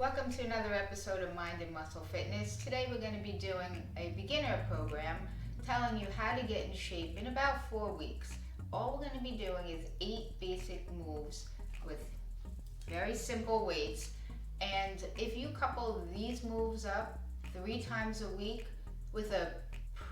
Welcome to another episode of Mind and Muscle Fitness. Today we're going to be doing a beginner program telling you how to get in shape in about 4 weeks. All we're going to be doing is 8 basic moves with very simple weights. And if you couple these moves up 3 times a week with a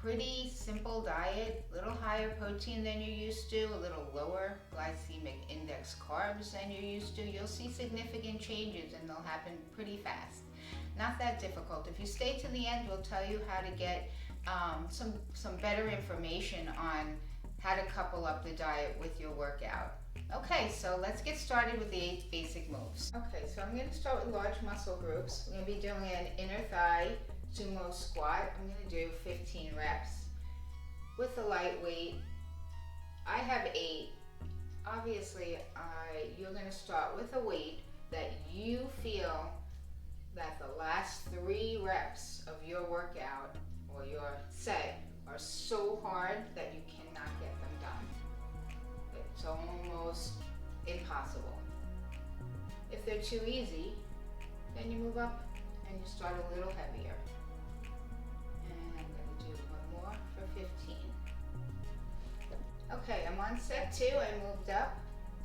pretty simple diet, a little higher protein than you're used to, a little lower glycemic index carbs than you're used to, you'll see significant changes and they'll happen pretty fast. Not that difficult. If you stay to the end, we'll tell you how to get some better information on how to couple up the diet with your workout. Okay, so let's get started with the 8 basic moves. Okay, so I'm going to start with large muscle groups. We're going to be doing an inner thigh sumo squat. I'm going to do 15 reps with a light weight. I have 8. Obviously, you're going to start with a weight that you feel that the last 3 reps of your workout or your set are so hard that you cannot get them done. It's almost impossible. If they're too easy, then you move up and you start a little heavier. And I'm going to do one more for 15. Okay, I'm on set 2. I moved up,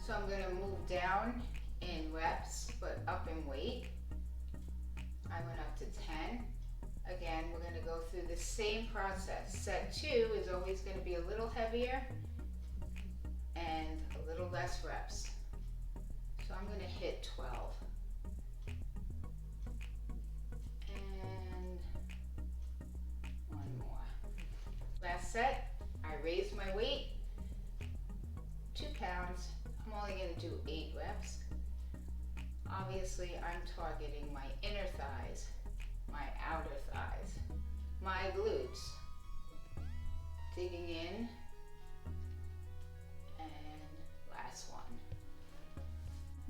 so I'm going to move down in reps, but up in weight. I went up to 10. Again, we're going to go through the same process. Set 2 is always going to be a little heavier and a little less reps. So I'm going to hit 12. And one more. Last set, I raised my weight 2 pounds. I'm only going to do 8 reps. Obviously, I'm targeting my inner thighs, my outer thighs, my glutes. Digging in. And last one.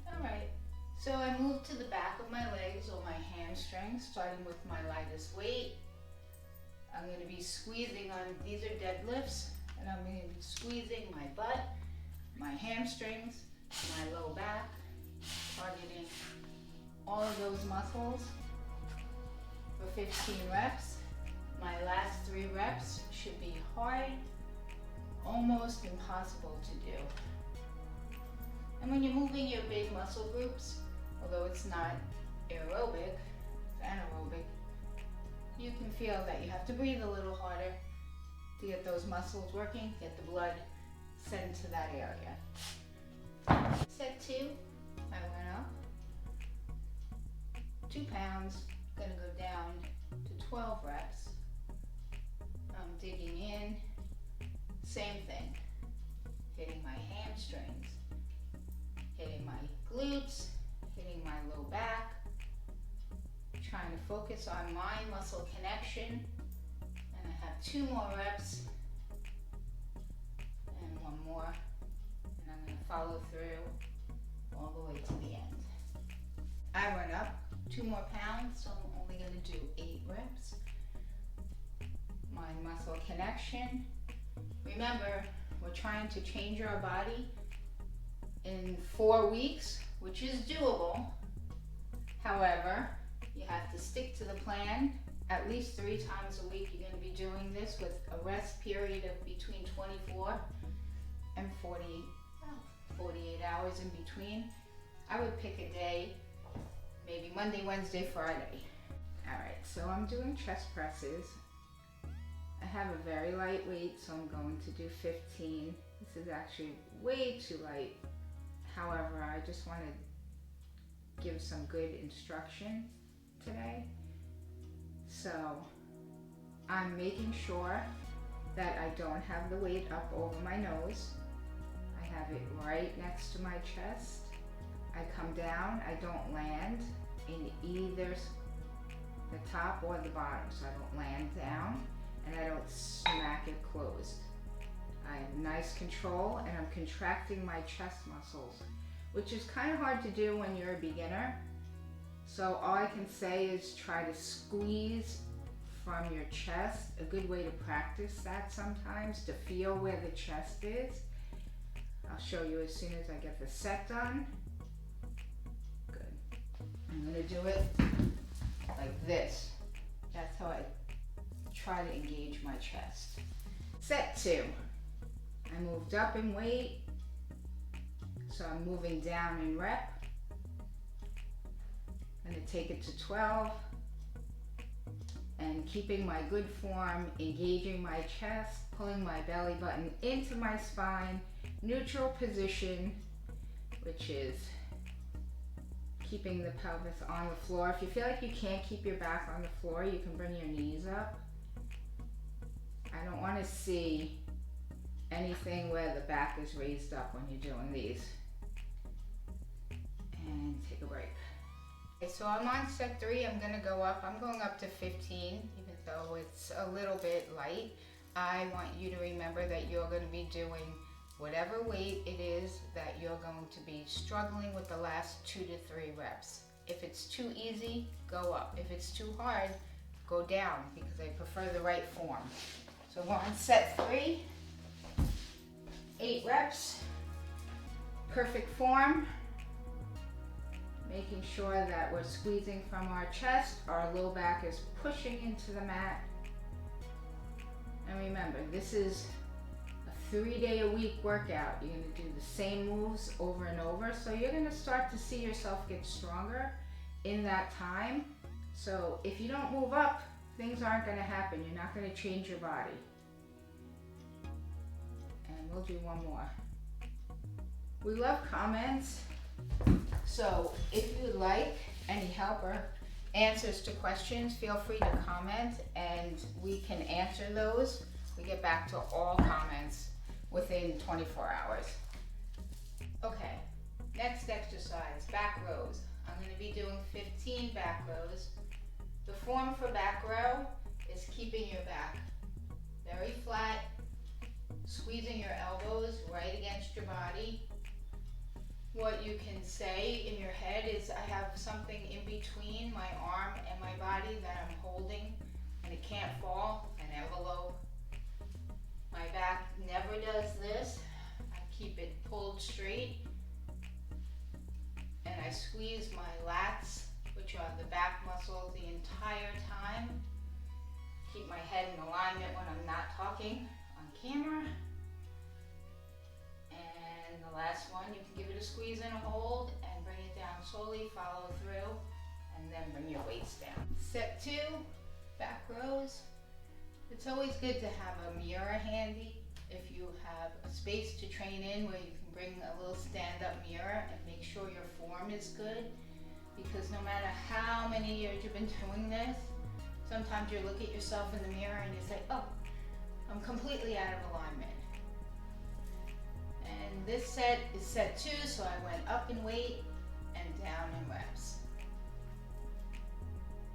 Alright, so I move to the back of my legs or my hamstrings, starting with my lightest weight. I'm going to be squeezing on, these are deadlifts, and I'm going to be squeezing my butt, my hamstrings, my low back, targeting all of those muscles for 15 reps. My last 3 reps should be hard, almost impossible to do. And when you're moving your big muscle groups, although it's not aerobic, it's anaerobic, you can feel that you have to breathe a little harder to get those muscles working, get the blood sent to that area. Set 2, I went up 2 pounds, gonna go down to 12 reps. I'm digging in, same thing, hitting my hamstrings, hitting my glutes, hitting my low back, trying to focus on mind muscle connection. And I have 2 more reps and 1 more, and I'm going to follow through all the way to the end. I went up 2 more pounds, so I'm only going to do 8 reps. Mind muscle connection. Remember, we're trying to change our body in 4 weeks, which is doable. However, you have to stick to the plan. At least 3 times a week you're going to be doing this with a rest period of between 24 and 48 hours in between. I would pick a day, maybe Monday, Wednesday, Friday. Alright, so I'm doing chest presses. I have a very light weight, so I'm going to do 15. This is actually way too light. However, I just want to give some good instruction today. So I'm making sure that I don't have the weight up over my nose. I have it right next to my chest. I come down, I don't land in either the top or the bottom. So I don't land down and I don't smack it closed. I have nice control and I'm contracting my chest muscles, which is kind of hard to do when you're a beginner. So all I can say is try to squeeze from your chest. A good way to practice that sometimes, to feel where the chest is. I'll show you as soon as I get the set done. Good. I'm gonna do it like this. That's how I try to engage my chest. Set 2. I moved up in weight, so I'm moving down in rep. I'm gonna take it to 12 and keeping my good form, engaging my chest, pulling my belly button into my spine, neutral position, which is keeping the pelvis on the floor. If you feel like you can't keep your back on the floor, you can bring your knees up. I don't want to see anything where the back is raised up when you're doing these. And take a break. Okay, so I'm on set 3. I'm going to go up. I'm going up to 15, even though it's a little bit light. I want you to remember that you're going to be doing whatever weight it is that you're going to be struggling with the last 2 to 3 reps. If it's too easy, go up. If it's too hard, go down, because I prefer the right form. So we're on set 3, 8 reps, perfect form, making sure that we're squeezing from our chest, our low back is pushing into the mat. And remember, this is a 3-day-a-week workout. You're gonna do the same moves over and over, so you're gonna start to see yourself get stronger in that time. So if you don't move up, things aren't gonna happen. You're not gonna change your body. And we'll do one more. We love comments, so if you would like any help or answers to questions, feel free to comment and we can answer those. We get back to all comments within 24 hours. Okay, next exercise, back rows. I'm going to be doing 15 back rows. The form for back row is keeping your back very flat, squeezing your elbows right against your body. What you can say in your head is, I have something in between my arm and my body that I'm holding and it can't fall, an envelope. My back never does this. I keep it pulled straight and I squeeze my lats, which are the back muscles, the entire time. Keep my head in alignment when I'm not talking on camera. And the last one, you can give it a squeeze and a hold and bring it down slowly, follow through, and then bring your weights down. Set 2, back rows. It's always good to have a mirror handy if you have a space to train in where you can bring a little stand-up mirror and make sure your form is good, because no matter how many years you've been doing this, sometimes you look at yourself in the mirror and you say, oh, I'm completely out of alignment. And this set is set 2, so I went up in weight and down in reps.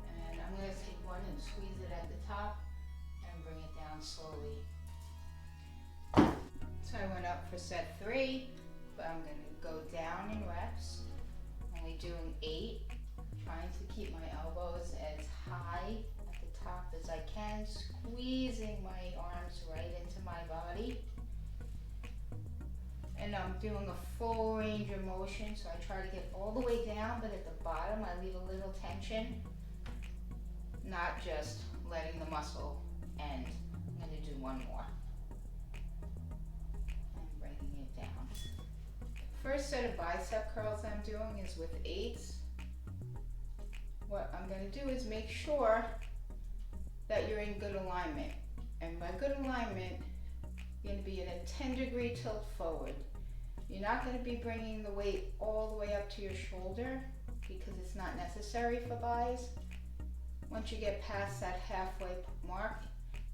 And I'm going to take one and squeeze it at the top and bring it down slowly. So I went up for set 3, but I'm going to go down in reps. Only doing 8, trying to keep my elbows as high at the top as I can, squeezing my arms right into my body. And I'm doing a full range of motion, so I try to get all the way down, but at the bottom I leave a little tension, not just letting the muscle end. I'm going to do one more. I'm bringing it down. First set of bicep curls I'm doing is with 8s. What I'm going to do is make sure that you're in good alignment. And by good alignment, you're going to be in a 10-degree tilt forward. You're not going to be bringing the weight all the way up to your shoulder because it's not necessary for bis. Once you get past that halfway mark,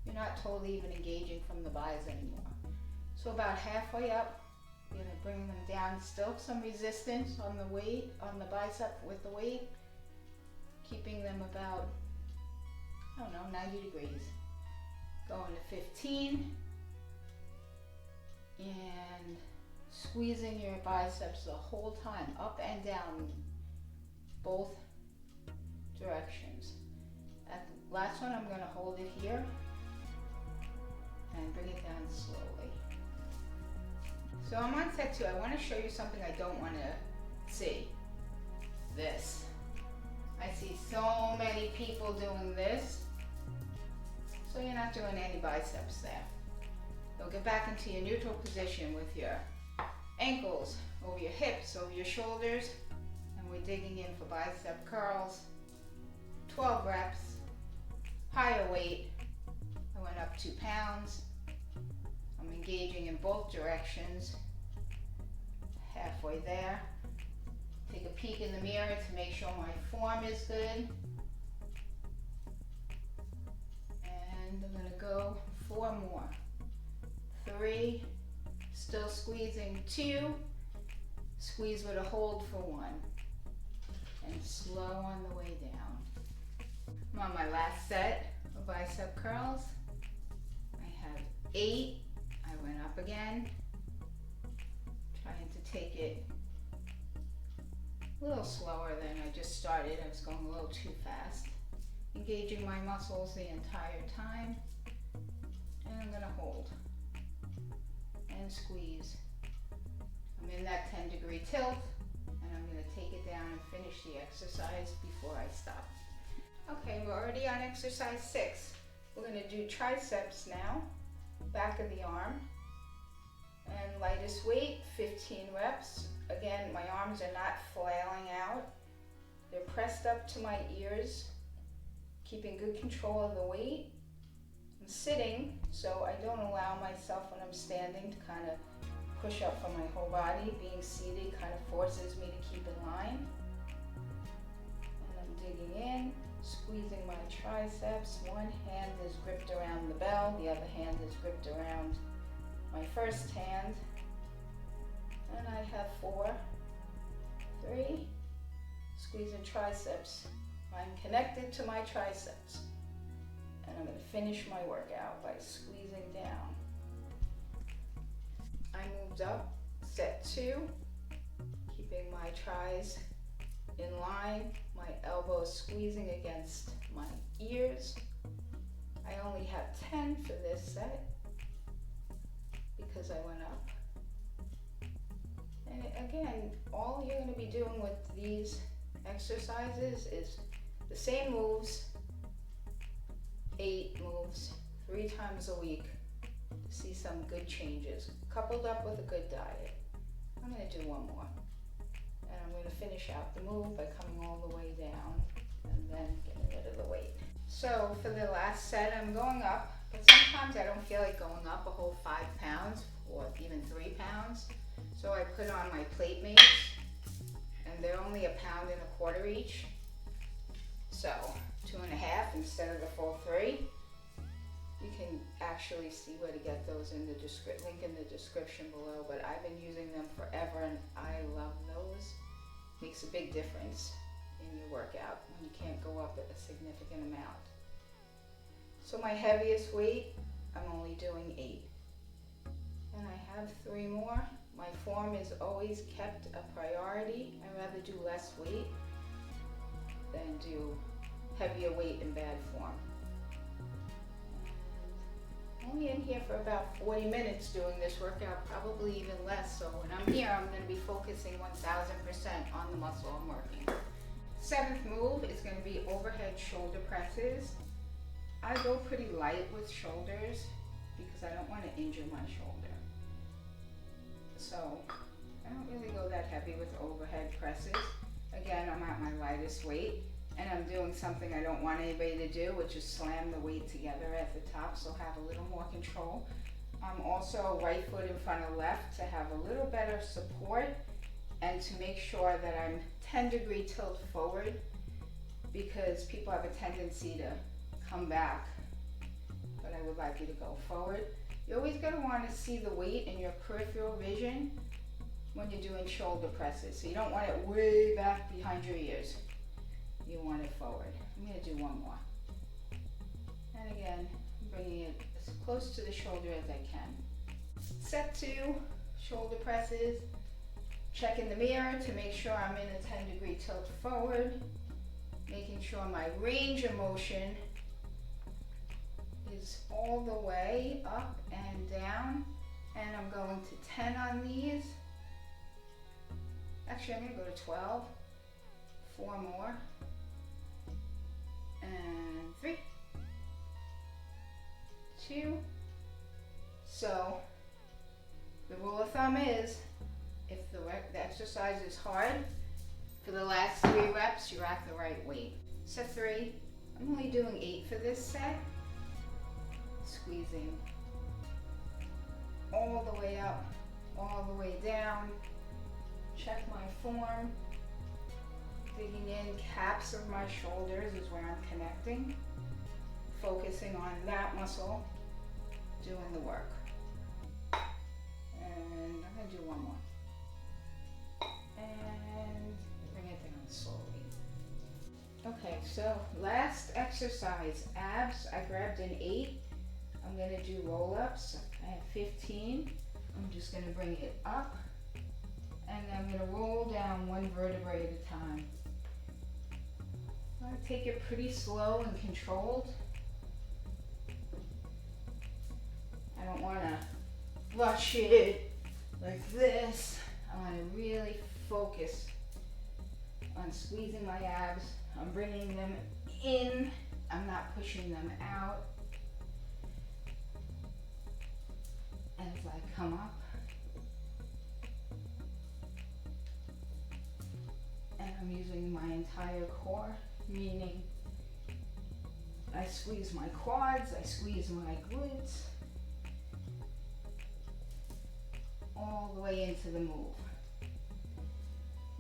you're not totally even engaging from the bis anymore. So about halfway up, you're going to bring them down. Still some resistance on the weight, on the bicep with the weight, keeping them about, I don't know, 90 degrees. Going to 15 and squeezing your biceps the whole time, up and down, both directions. At the last one, I'm going to hold it here and bring it down slowly. So I'm on set 2. I want to show you something I don't want to see. This. I see so many people doing this, so you're not doing any biceps there. So get back into your neutral position with your ankles over your hips, over your shoulders, and we're digging in for bicep curls. 12 reps, higher weight. I went up 2 pounds. I'm engaging in both directions. Halfway there. Take a peek in the mirror to make sure my form is good. And I'm gonna go 4 more. 3, still squeezing 2, squeeze with a hold for 1, and slow on the way down. I'm on my last set of bicep curls. I have 8, I went up again, trying to take it a little slower than I just started. I was going a little too fast. Engaging my muscles the entire time, and I'm gonna hold and squeeze. I'm in that 10-degree tilt, and I'm going to take it down and finish the exercise before I stop. Okay, we're already on exercise 6. We're going to do triceps now, back of the arm, and lightest weight, 15 reps. Again, my arms are not flailing out. They're pressed up to my ears, keeping good control of the weight. I'm sitting, so I don't allow myself when I'm standing to kind of push up from my whole body. Being seated kind of forces me to keep in line. And I'm digging in, squeezing my triceps. One hand is gripped around the bell, the other hand is gripped around my first hand. And I have 4, 3, squeezing triceps. I'm connected to my triceps. And I'm going to finish my workout by squeezing down. I moved up, set 2, keeping my tris in line, my elbows squeezing against my ears. I only have 10 for this set because I went up. And again, all you're going to be doing with these exercises is the same moves, 8 moves, 3 times a week to see some good changes, coupled up with a good diet. I'm going to do 1 more. And I'm going to finish out the move by coming all the way down and then getting rid of the weight. So for the last set, I'm going up, but sometimes I don't feel like going up a whole 5 pounds or even 3 pounds. So I put on my plate mates, and they're only 1.25 pounds each. So 2.5 instead of the full 3. You can actually see where to get those in the link in the description below, but I've been using them forever and I love those. Makes a big difference in your workout when you can't go up a significant amount. So my heaviest weight, I'm only doing 8. And I have 3 more. My form is always kept a priority. I'd rather do less weight than do heavier weight in bad form. Only in here for about 40 minutes doing this workout, probably even less. So when I'm here, I'm going to be focusing 1000% on the muscle I'm working. 7th move is going to be overhead shoulder presses. I go pretty light with shoulders because I don't want to injure my shoulder. So I don't really go that heavy with overhead presses. Again, I'm at my lightest weight. And I'm doing something I don't want anybody to do, which is slam the weight together at the top, so have a little more control. I'm also right foot in front of left to have a little better support and to make sure that I'm 10-degree tilt forward, because people have a tendency to come back, but I would like you to go forward. You're always going to want to see the weight in your peripheral vision when you're doing shoulder presses, so you don't want it way back behind your ears. You want it forward. I'm going to do 1 more. And again, bringing it as close to the shoulder as I can. Set 2, shoulder presses. Check in the mirror to make sure I'm in a 10-degree tilt forward. Making sure my range of motion is all the way up and down. And I'm going to 10 on these. Actually, I'm going to go to 12. 4 more. 2. So the rule of thumb is, if the exercise is hard, for the last 3 reps, you're at the right weight. Set 3, I'm only doing 8 for this set. Squeezing all the way up, all the way down. Check my form. Digging in, caps of my shoulders is where I'm connecting. Focusing on that muscle, doing the work. And I'm gonna do one more. And bring it down slowly. Okay, so last exercise, abs. I grabbed an 8. I'm gonna do roll-ups. I have 15. I'm just gonna bring it up. And I'm gonna roll down 1 vertebrae at a time. I'm gonna take it pretty slow and controlled. I don't wanna rush it like this. I wanna really focus on squeezing my abs. I'm bringing them in. I'm not pushing them out. As I come up. And I'm using my entire core, meaning I squeeze my quads, I squeeze my glutes, all the way into the move,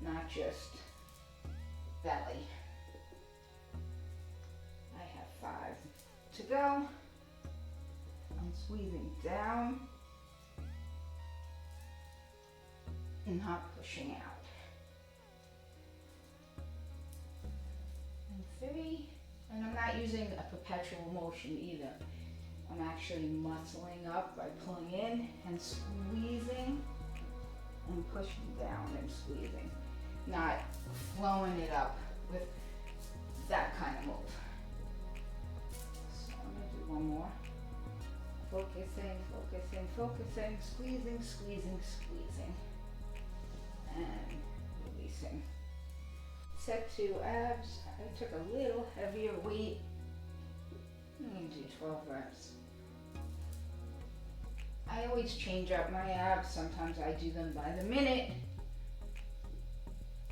not just belly. I have 5 to go. I'm squeezing down and not pushing out. 3, and I'm not using a perpetual motion either. I'm actually muscling up by pulling in and squeezing and pushing down and squeezing, not flowing it up with that kind of move. So I'm gonna do one more. Focusing, focusing, focusing, squeezing, squeezing, squeezing, and releasing. Set 2 abs. I took a little heavier weight. I'm going to do 12 reps. I always change up my abs. Sometimes I do them by the minute.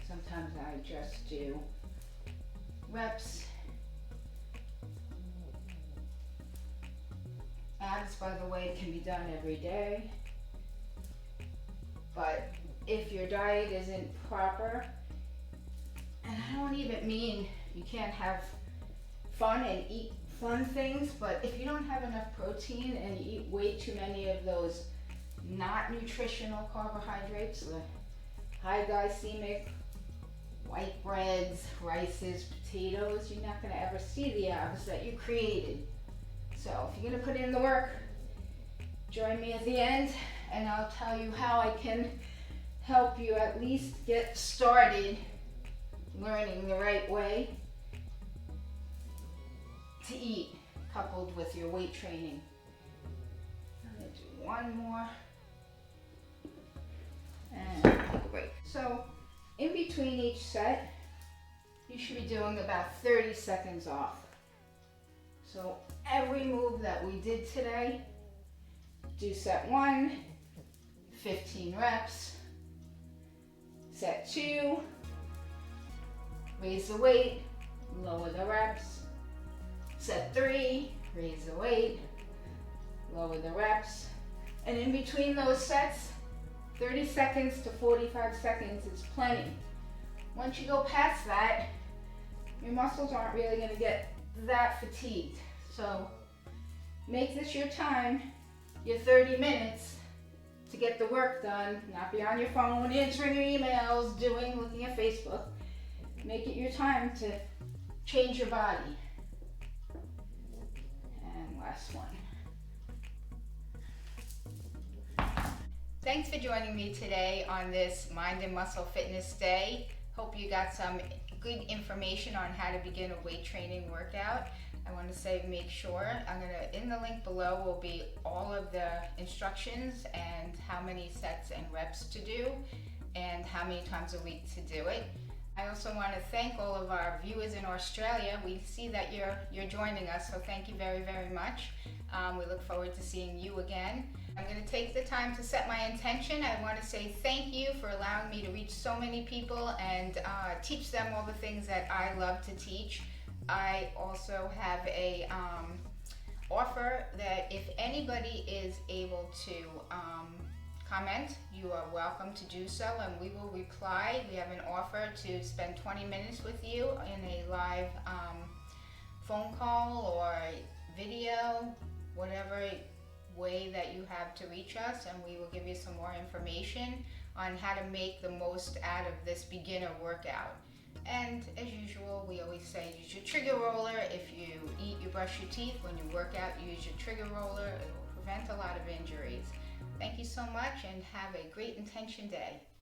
Sometimes I just do reps. Abs, by the way, can be done every day. But if your diet isn't proper, and I don't even mean you can't have fun and eat fun things, but if you don't have enough protein and you eat way too many of those not nutritional carbohydrates, the high glycemic, white breads, rices, potatoes, you're not gonna ever see the abs that you created. So if you're gonna put in the work, join me at the end and I'll tell you how I can help you at least get started learning the right way to eat, coupled with your weight training. I'm gonna do one more and take a break. So in between each set, you should be doing about 30 seconds off. So every move that we did today, do set 1, 15 reps, set 2, raise the weight, lower the reps. Set 3, raise the weight, lower the reps. And in between those sets, 30 seconds to 45 seconds is plenty. Once you go past that, your muscles aren't really gonna get that fatigued. So make this your time, your 30 minutes to get the work done, not be on your phone, answering your emails, looking at Facebook. Make it your time to change your body. And last one. Thanks for joining me today on this Mind and Muscle Fitness Day. Hope you got some good information on how to begin a weight training workout. I want to say make sure, in the link below will be all of the instructions and how many sets and reps to do and how many times a week to do it. I also want to thank all of our viewers in Australia. We see that you're joining us, so thank you very, very much. We look forward to seeing you again. I'm going to take the time to set my intention. I want to say thank you for allowing me to reach so many people and teach them all the things that I love to teach. I also have a offer that if anybody is able to comment, you are welcome to do so, and we will reply. We have an offer to spend 20 minutes with you in a live phone call or video, whatever way that you have to reach us, and we will give you some more information on how to make the most out of this beginner workout. And as usual, we always say use your trigger roller. If you eat, you brush your teeth. When you work out, you use your trigger roller. It will prevent a lot of injuries. Thank you so much and have a great intention day.